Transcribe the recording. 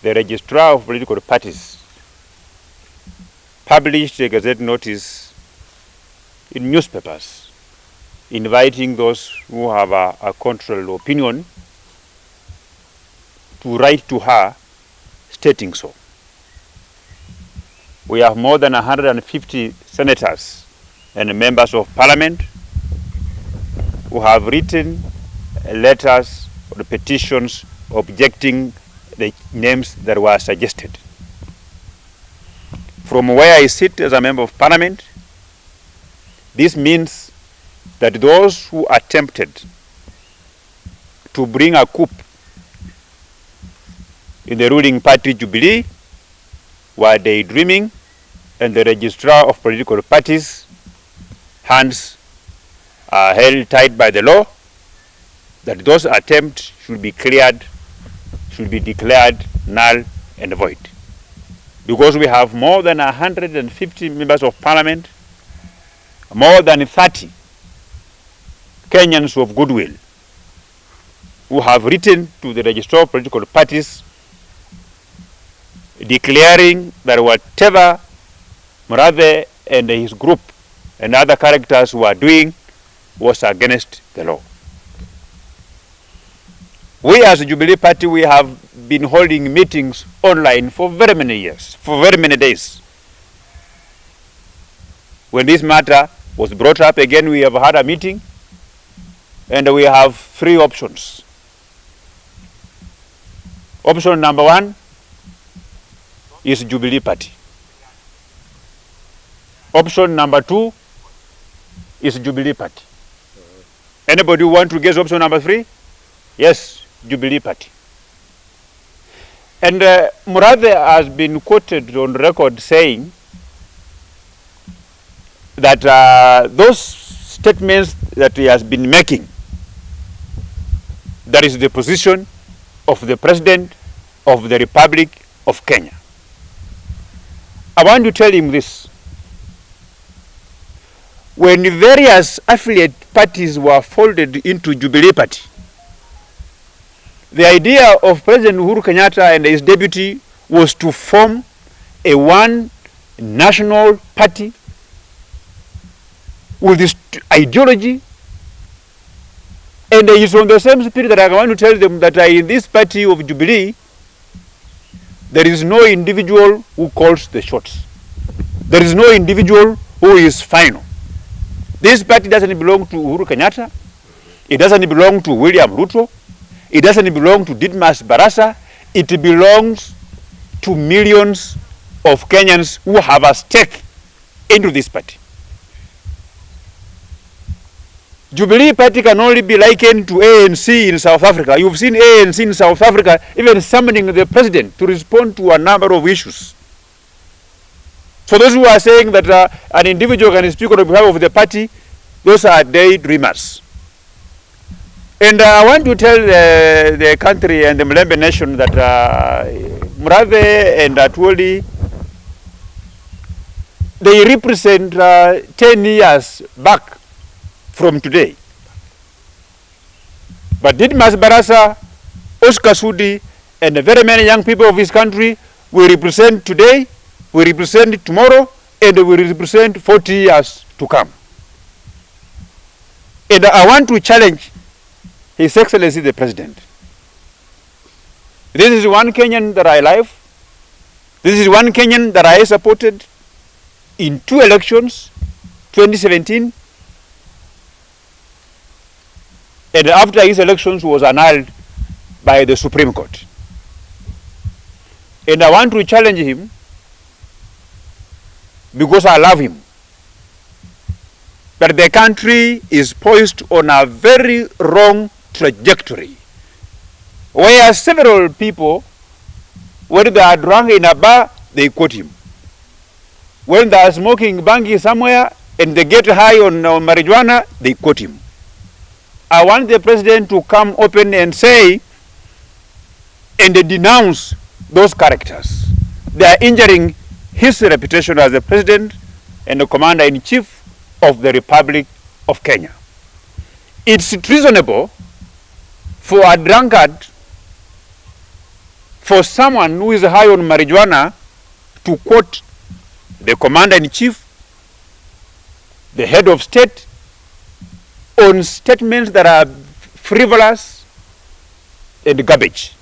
the registrar of political parties published a gazette notice in newspapers inviting those who have a contrary opinion to write to her stating so. We have more than 150 senators and members of parliament who have written letters or petitions objecting the names that were suggested. From where I sit as a member of parliament, this means that those who attempted to bring a coup in the ruling party Jubilee were daydreaming, and the registrar of political parties' hands are held tight by the law, that those attempts should be declared null and void. Because we have more than 150 members of parliament, more than 30 Kenyans of goodwill who have written to the registrar of political parties declaring that whatever Murathe and his group and other characters were doing was against the law. We as a Jubilee Party, we have been holding meetings online for very many years, for very many days. When this matter was brought up again, we have had a meeting, and we have three options. Option number one is Jubilee Party. Option number two is Jubilee Party. Anybody want to guess option number three? Yes, Jubilee Party. And Murathe has been quoted on record saying that those statements that he has been making, that is the position of the President of the Republic of Kenya. I want to tell him this. When various affiliate parties were folded into Jubilee Party, the idea of President Uhuru Kenyatta and his deputy was to form a one national party with this ideology, and it is on the same spirit that I want to tell them that in this party of Jubilee, there is no individual who calls the shots. There is no individual who is final. This party doesn't belong to Uhuru Kenyatta. It doesn't belong to William Ruto. It doesn't belong to Didmus Barasa. It belongs to millions of Kenyans who have a stake into this party. Jubilee Party can only be likened to ANC in South Africa. You've seen ANC in South Africa even summoning the president to respond to a number of issues. So those who are saying that an individual can speak on behalf of the party, those are daydreamers. And I want to tell the country and the Mlembe nation that Murathe and Atwoli, they represent 10 years back from today. But Didmus Barasa, Oscar Sudi, and very many young people of this country will represent today, will represent tomorrow, and will represent 40 years to come. And I want to challenge His Excellency the President. This is one Kenyan that I love. This is one Kenyan that I supported in 2 elections, 2017, and after his elections was annulled by the Supreme Court. And I want to challenge him because I love him, that the country is poised on a very wrong trajectory, where several people, when they are drunk in a bar, they quote him. When they are smoking bangi somewhere and they get high on marijuana, they quote him. I want the president to come open and say and denounce those characters. They are injuring his reputation as the president and the commander-in-chief of the Republic of Kenya. It's reasonable for a drunkard, for someone who is high on marijuana to quote the commander-in-chief, the head of state, on statements that are frivolous and garbage.